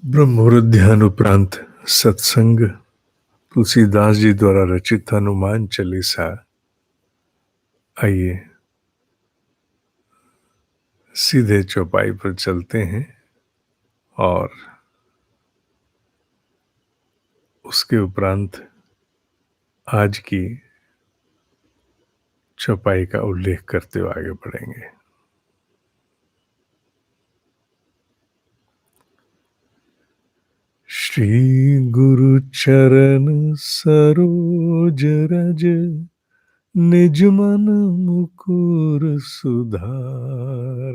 ब्रह्ममुहूर्त ध्यान उपरांत सत्संग तुलसीदास जी द्वारा रचित हनुमान चालीसा। आइए सीधे चौपाई पर चलते हैं और उसके उपरांत आज की चौपाई का उल्लेख करते हुए आगे बढ़ेंगे। श्री गुरु चरण सरोज रज निज मन मुकुर सुधार।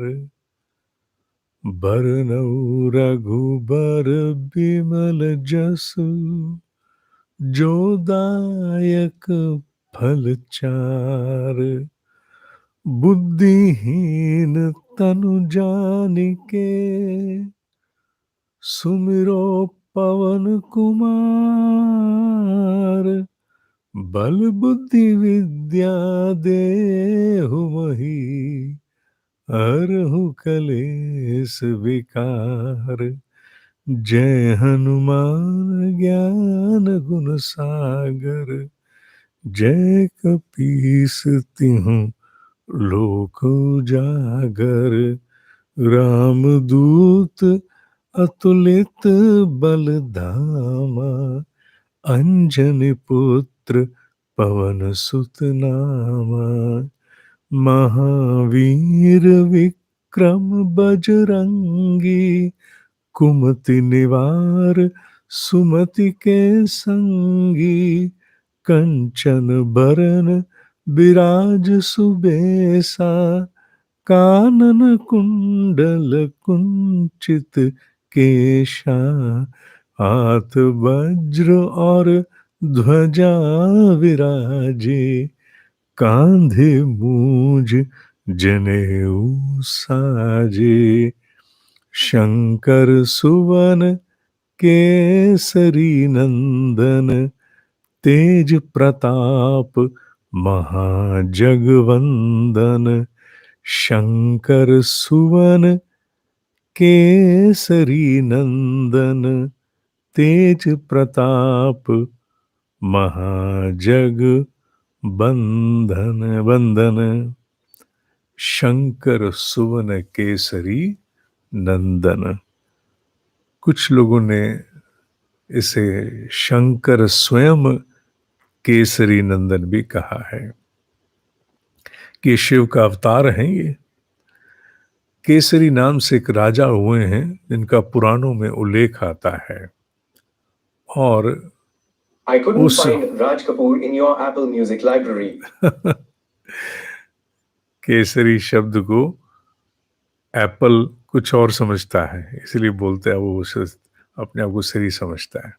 बरनउँ रघुबर बिमल जसु जो दायक फल चार। बुद्धिहीन तनु जानिके सुमिरो पवन कुमार। बल बुद्धि विद्या देहु मही हरहु कलेस विकार। जय हनुमान ज्ञान गुण सागर जय कपीस तिहुँ लोक उजागर। रामदूत अतुलित बल धामा अंजनी पुत्र पवन सुत नामा। महावीर विक्रम बजरंगी कुमति निवार सुमति के संगी। कंचन बरन बिराज सुबेसा कानन कुंडल कुंचित केशा। हाथ वज्र और ध्वजा विराजे कांधे मूज जनेऊ साजे। शंकर सुवन केसरी नंदन तेज प्रताप महाजगवंदन। शंकर सुवन केसरी नंदन तेज प्रताप महाजग वंदन। शंकर सुवन केसरी नंदन। कुछ लोगों ने इसे शंकर स्वयं केसरी नंदन भी कहा है कि शिव का अवतार हैं ये। केसरी नाम से एक राजा हुए हैं जिनका पुराणों में उल्लेख आता है। और I couldn't find Raj Kapoor in your Apple Music library. Kesari शब्द को एप्पल कुछ और समझता है, इसलिए बोलते हैं वो अपने आप को सही समझता है।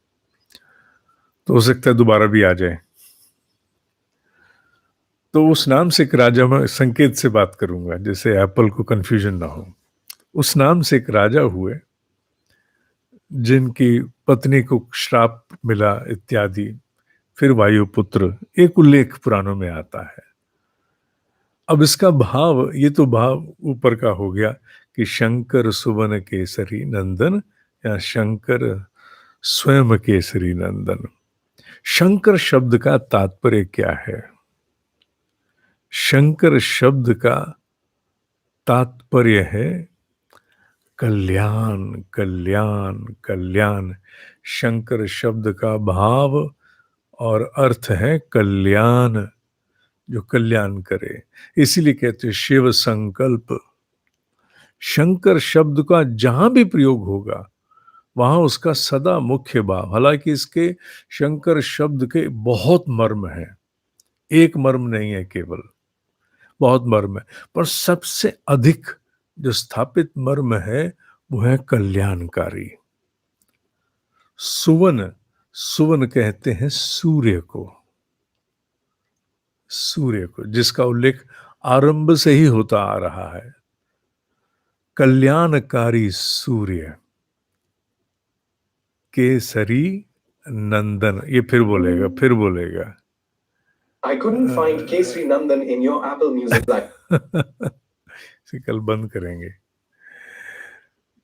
तो हो सकता है दोबारा भी आ जाए। तो उस नाम से एक राजा, में संकेत से बात करूंगा जैसे एप्पल को कंफ्यूजन ना हो। उस नाम से एक राजा हुए जिनकी पत्नी को श्राप मिला इत्यादि, फिर वायुपुत्र, एक उल्लेख पुराणों में आता है। अब इसका भाव, ये तो भाव ऊपर का हो गया कि शंकर सुवन केसरी नंदन या शंकर स्वयं केसरी नंदन। शंकर शब्द का तात्पर्य क्या है? शंकर शब्द का तात्पर्य है कल्याण, कल्याण, कल्याण। शंकर शब्द का भाव और अर्थ है कल्याण, जो कल्याण करे। इसीलिए कहते हैं शिव संकल्प। शंकर शब्द का जहां भी प्रयोग होगा वहां उसका सदा मुख्य भाव, हालांकि इसके शंकर शब्द के बहुत मर्म है, एक मर्म नहीं है केवल, बहुत मर्म है, पर सबसे अधिक जो स्थापित मर्म है वो है कल्याणकारी। सुवन, सुवन कहते हैं सूर्य को, सूर्य को, जिसका उल्लेख आरंभ से ही होता आ रहा है। कल्याणकारी सूर्य केसरी नंदन। ये फिर बोलेगा, फिर बोलेगा। I couldn't find Kesari Nandan in your Apple Music library. कल बंद करेंगे।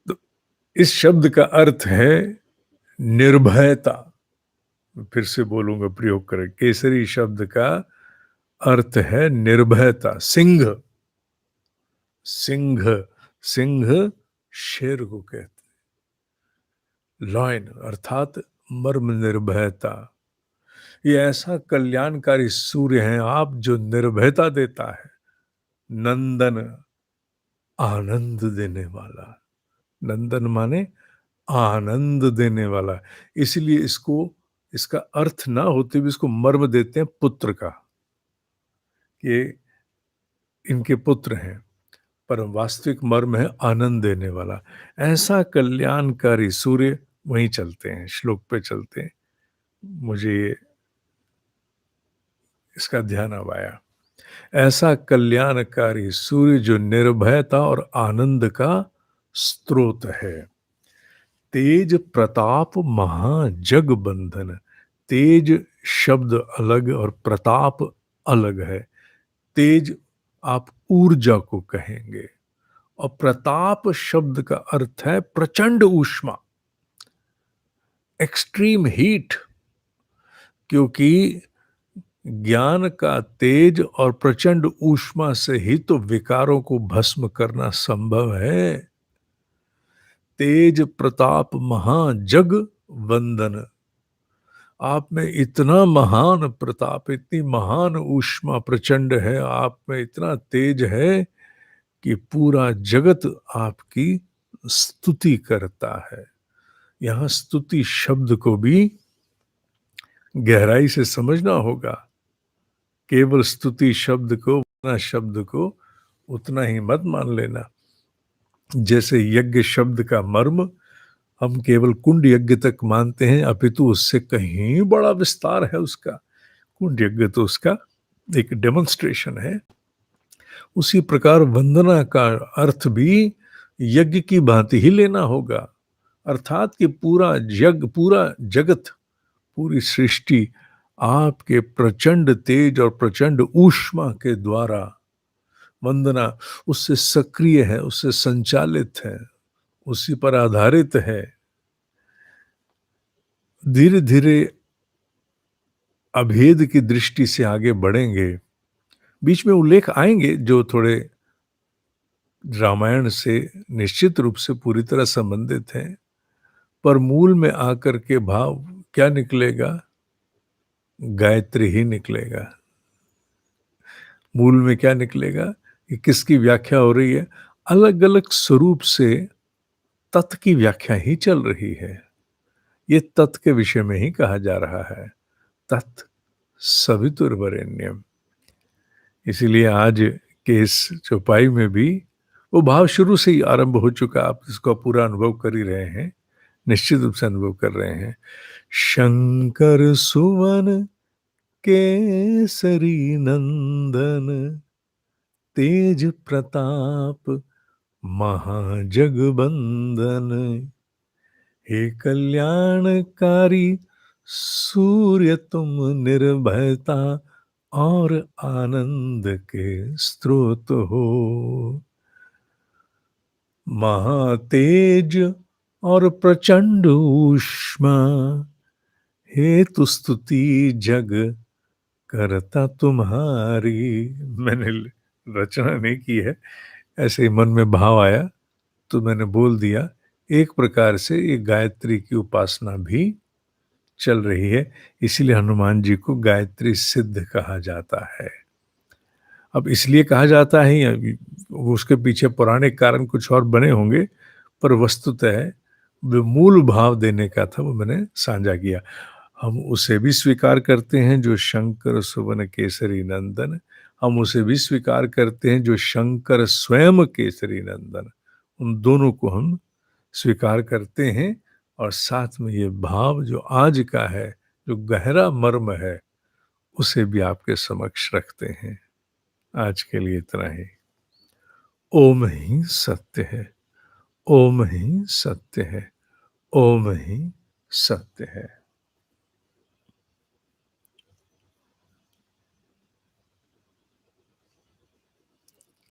तो इस शब्द का अर्थ है निर्भयता। फिर से बोलूंगा, प्रयोग करें। केसरी शब्द का अर्थ है निर्भयता। सिंह, सिंह, सिंह शेर को कहते, लॉयन अर्थात मर्म निर्भयता। ये ऐसा कल्याणकारी सूर्य है आप जो निर्भयता देता है। नंदन, आनंद देने वाला। नंदन माने आनंद देने वाला। इसलिए इसको, इसका अर्थ ना होते भी इसको मर्म देते हैं पुत्र का, कि इनके पुत्र हैं, पर वास्तविक मर्म है आनंद देने वाला। ऐसा कल्याणकारी सूर्य, वहीं चलते हैं, श्लोक पे चलते हैं। मुझे इसका ध्यान अब आया। ऐसा कल्याणकारी सूर्य जो निर्भयता और आनंद का स्रोत है। तेज प्रताप महाजग बंधन। तेज शब्द अलग और प्रताप अलग है। तेज आप ऊर्जा को कहेंगे, और प्रताप शब्द का अर्थ है प्रचंड ऊष्मा, एक्सट्रीम हीट। क्योंकि ज्ञान का तेज और प्रचंड ऊष्मा से ही तो विकारों को भस्म करना संभव है। तेज प्रताप महाजग वंदन। आप में इतना महान प्रताप, इतनी महान ऊष्मा प्रचंड है, आप में इतना तेज है कि पूरा जगत आपकी स्तुति करता है। यहां स्तुति शब्द को भी गहराई से समझना होगा। केवल स्तुति शब्द को, शब्द को उतना ही मत मान लेना। जैसे यज्ञ शब्द का मर्म हम केवल कुंड यज्ञ तक मानते हैं, अपितु उससे कहीं बड़ा विस्तार है उसका। कुंड यज्ञ तो उसका एक डेमोन्स्ट्रेशन है। उसी प्रकार वंदना का अर्थ भी यज्ञ की भांति ही लेना होगा। अर्थात कि पूरा जग, पूरा जगत, पूरी सृष्टि आपके प्रचंड तेज और प्रचंड ऊष्मा के द्वारा, वंदना उससे सक्रिय है, उससे संचालित है, उसी पर आधारित है। धीरे धीरे अभेद की दृष्टि से आगे बढ़ेंगे। बीच में उल्लेख आएंगे जो थोड़े रामायण से निश्चित रूप से पूरी तरह संबंधित हैं, पर मूल में आकर के भाव क्या निकलेगा? गायत्री ही निकलेगा। मूल में क्या निकलेगा? कि किसकी व्याख्या हो रही है? अलग अलग स्वरूप से तत् की व्याख्या ही चल रही है। ये तत् के विषय में ही कहा जा रहा है, तत् सवितुर्वरेण्यम। इसीलिए आज के इस चौपाई में भी वो भाव शुरू से ही आरंभ हो चुका। आप इसको पूरा अनुभव कर ही रहे हैं, निश्चित रूप से अनुभव कर रहे हैं। शंकर सुवन केसरी नंदन, तेज प्रताप महाजगबंदन। हे कल्याणकारी सूर्य तुम निर्भयता और आनंद के स्रोत हो। महातेज और प्रचंड ऊष्मा, हेतु स्तुति जग करता तुम्हारी। मैंने रचना नहीं की है, ऐसे ही मन में भाव आया तो मैंने बोल दिया। एक प्रकार से ये गायत्री की उपासना भी चल रही है, इसीलिए हनुमान जी को गायत्री सिद्ध कहा जाता है। अब इसलिए कहा जाता है, उसके पीछे पौराणिक कारण कुछ और बने होंगे, पर वस्तुतः वो मूल भाव देने का था, वो मैंने साझा किया। हम उसे भी स्वीकार करते हैं जो शंकर सुवन केसरी नंदन, हम उसे भी स्वीकार करते हैं जो शंकर स्वयं केसरी नंदन। उन दोनों को हम स्वीकार करते हैं, और साथ में ये भाव जो आज का है, जो गहरा मर्म है, उसे भी आपके समक्ष रखते हैं। आज के लिए इतना ही। ओम ही सत्य है, ओम ही सत्य है, ओम ही सत्य है।